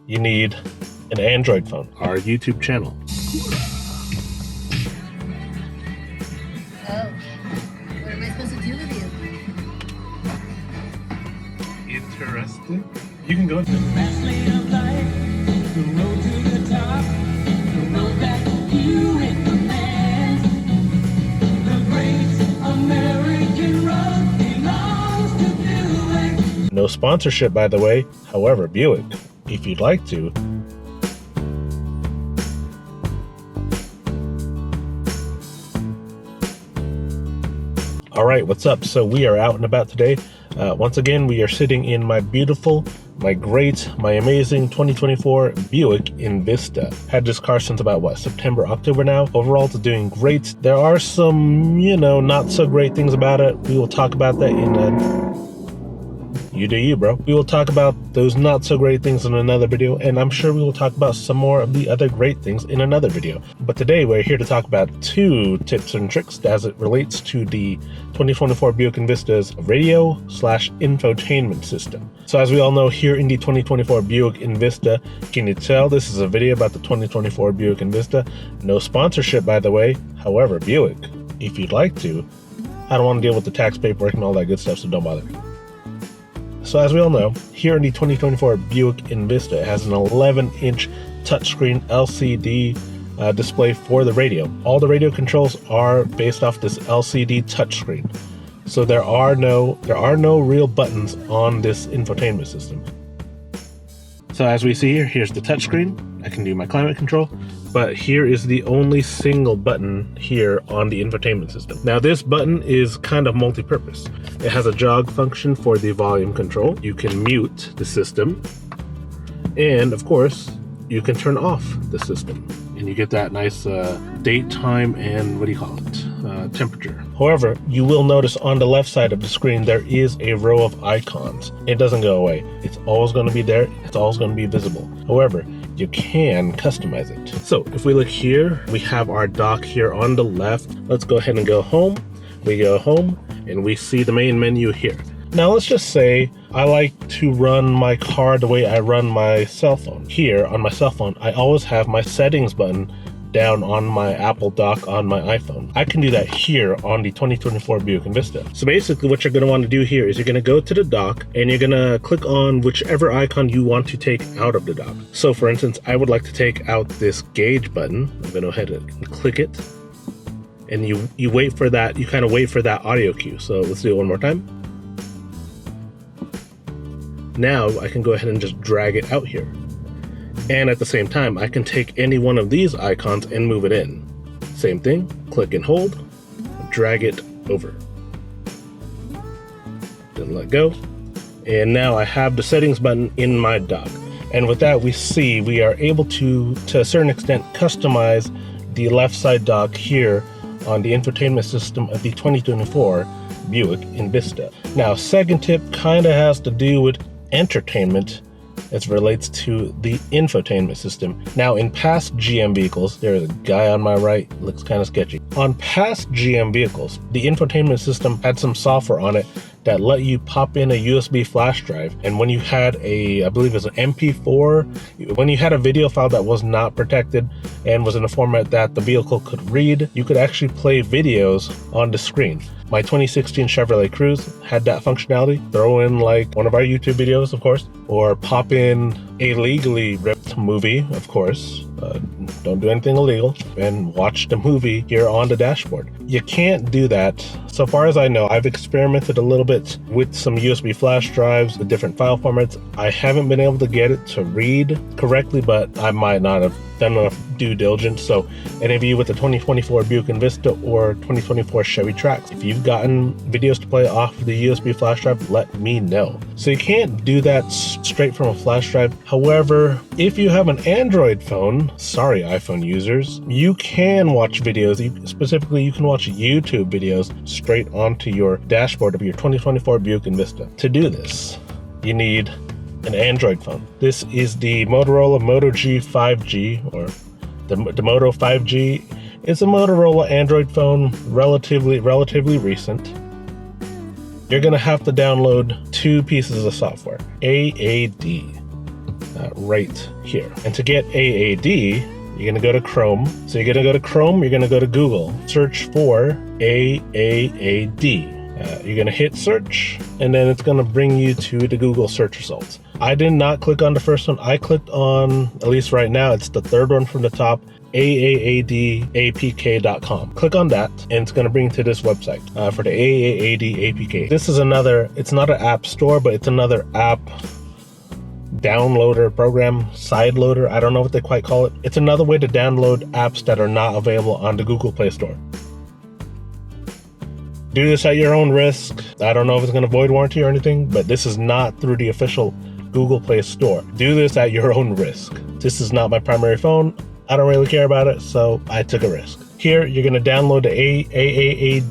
you need an Android phone, our YouTube channel. Oh, what am I supposed to do with you? Interesting. You can go into Fast lane of life, the road to the top, the road that you recommend. The great American road belongs to Buick. No sponsorship, by the way. However, Buick, if you'd like to. All right, what's up? So we are out and about today. Once again, we are sitting in my beautiful, my great, my amazing 2024 Buick Envista. Had this car since about, what, September, October now? Overall, it's doing great. There are some, not so great things about it. We will talk about that in you do you, bro. We will talk about those not so great things in another video, and I'm sure we will talk about some more of the other great things in another video. But today we're here to talk about 2 tips and tricks as it relates to the 2024 Buick Envista's radio/infotainment system. So as we all know, here in the 2024 Buick Envista, can you tell this is a video about the 2024 Buick Envista? No sponsorship, by the way. However, Buick, if you'd like to, I don't want to deal with the tax paperwork and all that good stuff, so don't bother. So as we all know, here in the 2024 Buick Envista, it has an 11-inch touchscreen LCD display for the radio. All the radio controls are based off this LCD touchscreen. So there are no real buttons on this infotainment system. So as we see here, here's the touchscreen. I can do my climate control, but here is the only single button here on the infotainment system. Now this button is kind of multi-purpose. It has a jog function for the volume control. You can mute the system, and of course, you can turn off the system, and you get that nice date, time, and temperature. However, you will notice on the left side of the screen there is a row of icons. It doesn't go away. It's always going to be there. It's always going to be visible. However, you can customize it. So if we look here, we have our dock here on the left. Let's go ahead and go home. We go home and we see the main menu here. Now let's just say I like to run my car the way I run my cell phone. Here on my cell phone, I always have my settings button down on my Apple dock on my iPhone. I can do that here on the 2024 Buick Envista. So basically what you're going to want to do here is you're going to go to the dock and you're going to click on whichever icon you want to take out of the dock. So for instance, I would like to take out this gauge button. I'm going to go ahead and click it. And you wait for that, you kind of wait for that audio cue. So let's do it one more time. Now I can go ahead and just drag it out here. And at the same time, I can take any one of these icons and move it in. Same thing, click and hold, drag it over. Then let go. And now I have the settings button in my dock. And with that, we see we are able to a certain extent, customize the left side dock here on the infotainment system of the 2024 Buick Envista. Now, second tip kind of has to do with entertainment as it relates to the infotainment system. Now, in past GM vehicles, there is a guy on my right, looks kind of sketchy. On past GM vehicles, the infotainment system had some software on it that let you pop in a USB flash drive. And when you had I believe it was an MP4, when you had a video file that was not protected and was in a format that the vehicle could read, you could actually play videos on the screen. My 2016 Chevrolet Cruze had that functionality. Throw in like one of our YouTube videos, of course, or pop in a legally ripped movie, of course. Don't do anything illegal, and watch the movie here on the dashboard. You can't do that. So far as I know, I've experimented a little bit with some USB flash drives, the different file formats. I haven't been able to get it to read correctly, but I might not have done enough due diligence. So any of you with the 2024 Buick Envista or 2024 Chevy Trax, if you've gotten videos to play off the USB flash drive, let me know. So you can't do that straight from a flash drive. However, if you have an Android phone, sorry iPhone users, you can watch videos. Specifically, you can watch YouTube videos straight onto your dashboard of your 2024 Buick Envista. To do this, you need an Android phone. This is the Motorola Moto G 5G, or the Moto 5G. It's a Motorola Android phone, relatively recent. You're gonna have to download 2 pieces of software. AAD. right here. And to get AAD, you're gonna go to Chrome. So you're gonna go to Chrome, you're gonna go to Google, search for AAAD. You're gonna hit search, and then it's gonna bring you to the Google search results. I did not click on the first one. I clicked on, at least right now, it's the third one from the top, AAADAPK.com. Click on that, and it's gonna bring you to this website for the AAAD APK. This is another, it's not an app store, but it's another app downloader program, side loader. I don't know what they quite call it. It's another way to download apps that are not available on the Google Play Store. Do this at your own risk. I don't know if it's going to void warranty or anything, but this is not through the official Google Play Store. Do this at your own risk. This is not my primary phone. I don't really care about it, so I took a risk. Here, you're going to download the AAAD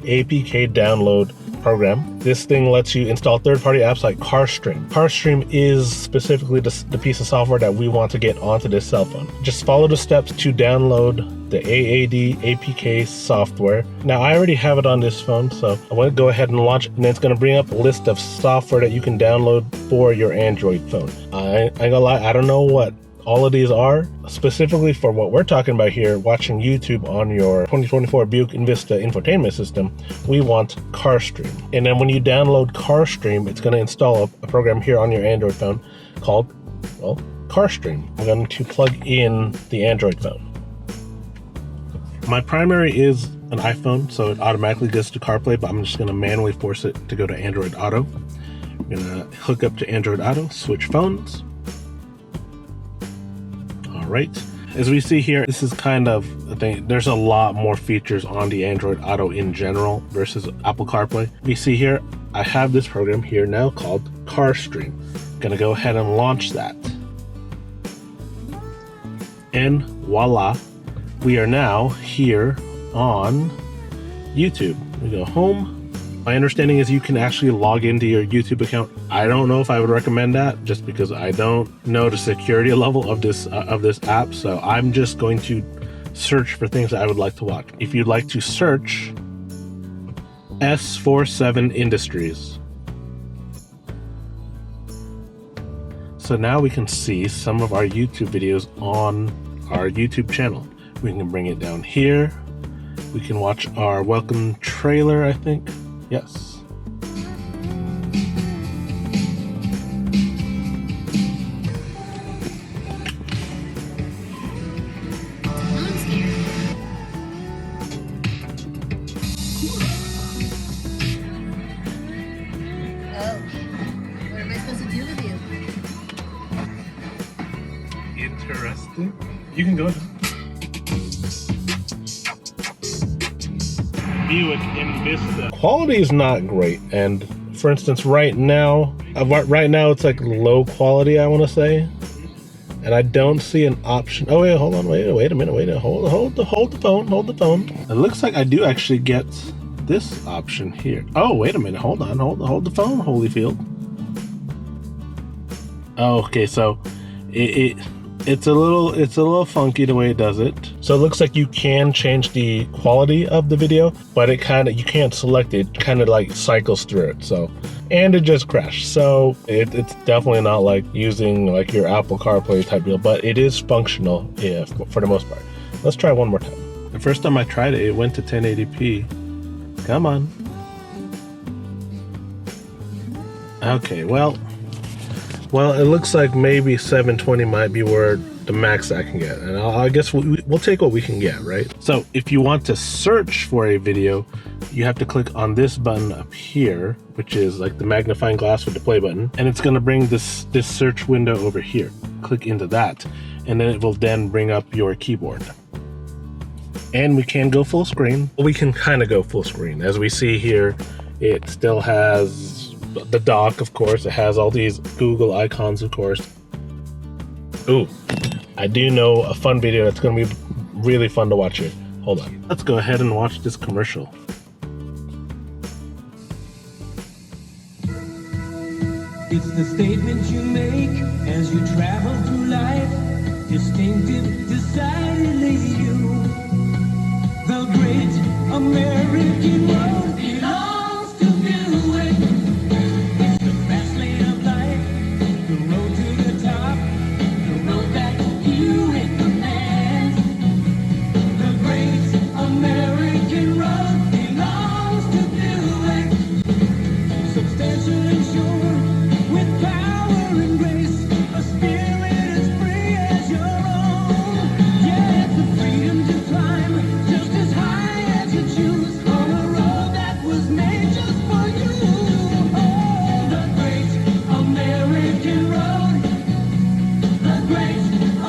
APK download program. This thing lets you install third-party apps like CarStream. CarStream is specifically the piece of software that we want to get onto this cell phone. Just follow the steps to download the AAD APK software. Now, I already have it on this phone, so I want to go ahead and launch it, and it's going to bring up a list of software that you can download for your Android phone. I ain't gonna lie, I don't know what all of these are. Specifically for what we're talking about here, watching YouTube on your 2024 Buick Envista infotainment system, we want CarStream. And then when you download CarStream, it's going to install a program here on your Android phone called, well, CarStream. I'm going to plug in the Android phone. My primary is an iPhone, so it automatically goes to CarPlay, but I'm just going to manually force it to go to Android Auto. I'm going to hook up to Android Auto, switch phones. Right, as we see here, this is kind of a thing. There's a lot more features on the Android Auto in general versus Apple CarPlay. We see here, I have this program here now called CarStream. I'm gonna go ahead and launch that. And voila, we are now here on YouTube. We go home. My understanding is you can actually log into your YouTube account. I don't know if I would recommend that, just because I don't know the security level of this app. So I'm just going to search for things that I would like to watch. If you'd like to search S47 Industries. So now we can see some of our YouTube videos on our YouTube channel. We can bring it down here. We can watch our welcome trailer, I think. Yes. I'm scared. Oh, what am I supposed to do with you? Interesting. You can go ahead. Buick Envista. Quality is not great, and for instance, right now it's like low quality, I want to say, and I don't see an option. Oh wait, hold on, wait a minute, hold the phone. It looks like I do actually get this option here. Oh wait a minute, hold the phone, Holyfield. Oh, okay, so it's a little funky the way it does it. So it looks like you can change the quality of the video, but you can't select it. It kind of like cycles through it. So, and it just crashed. So it's definitely not like using like your Apple CarPlay type deal, but it is functional for the most part. Let's try one more time. The first time I tried it, it went to 1080p. Come on. Okay, well, it looks like maybe 720 might be where the max I can get, and I guess we'll take what we can get, right? So if you want to search for a video, you have to click on this button up here, which is like the magnifying glass with the play button, and it's going to bring this search window over here. Click into that, and then it will then bring up your keyboard. And we can go full screen. We can kind of go full screen. As we see here, it still has the dock, of course. It has all these Google icons, of course. Ooh, I do know a fun video that's going to be really fun to watch here. Hold on. Let's go ahead and watch this commercial. It's the statement you make as you travel through life. Distinctive, decidedly you. The great American road belongs to Buick. It's the fast lane of life. The road grace, a spirit as free as your own. Yeah, it's the freedom to climb just as high as you choose on a road that was made just for you. Oh, the great American road, the great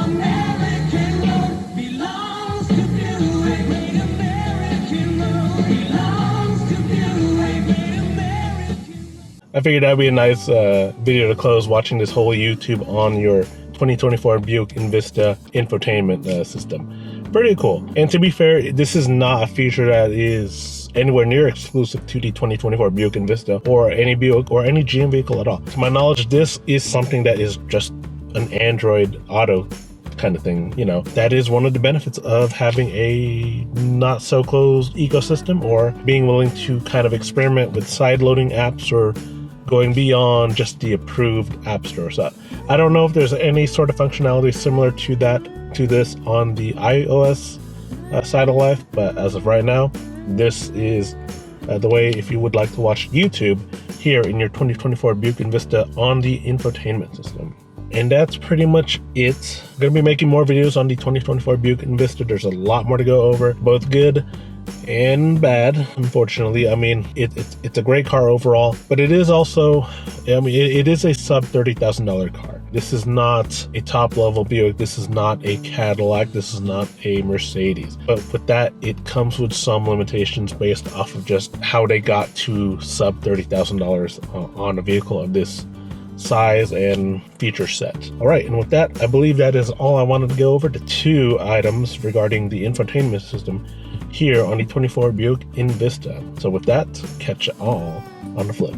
American road belongs to Buick. Great American road belongs to Buick. Great American. I figured that'd be a nice video to close, watching this whole YouTube on your 2024 Buick Envista infotainment system. Pretty cool. And to be fair, this is not a feature that is anywhere near exclusive to the 2024 Buick Envista or any Buick or any GM vehicle at all. To my knowledge, this is something that is just an Android Auto kind of thing. You know, that is one of the benefits of having a not so closed ecosystem, or being willing to kind of experiment with side loading apps or going beyond just the approved app store. So I don't know if there's any sort of functionality similar to this on the iOS side of life, but as of right now, this is the way if you would like to watch YouTube here in your 2024 Buick Envista on the infotainment system. And that's pretty much it. I'm gonna be making more videos on the 2024 Buick Envista. There's a lot more to go over, both good and bad, unfortunately. I mean, it's a great car overall, but it is also, I mean, it is a sub $30,000 car. This is not a top level Buick. This is not a Cadillac. This is not a Mercedes. But with that, it comes with some limitations based off of just how they got to sub $30,000 on a vehicle of this size and feature set. All right, and with that, I believe that is all I wanted to go over, the 2 items regarding the infotainment system here on the 24 Buick Envista. So with that, catch you all on the flip.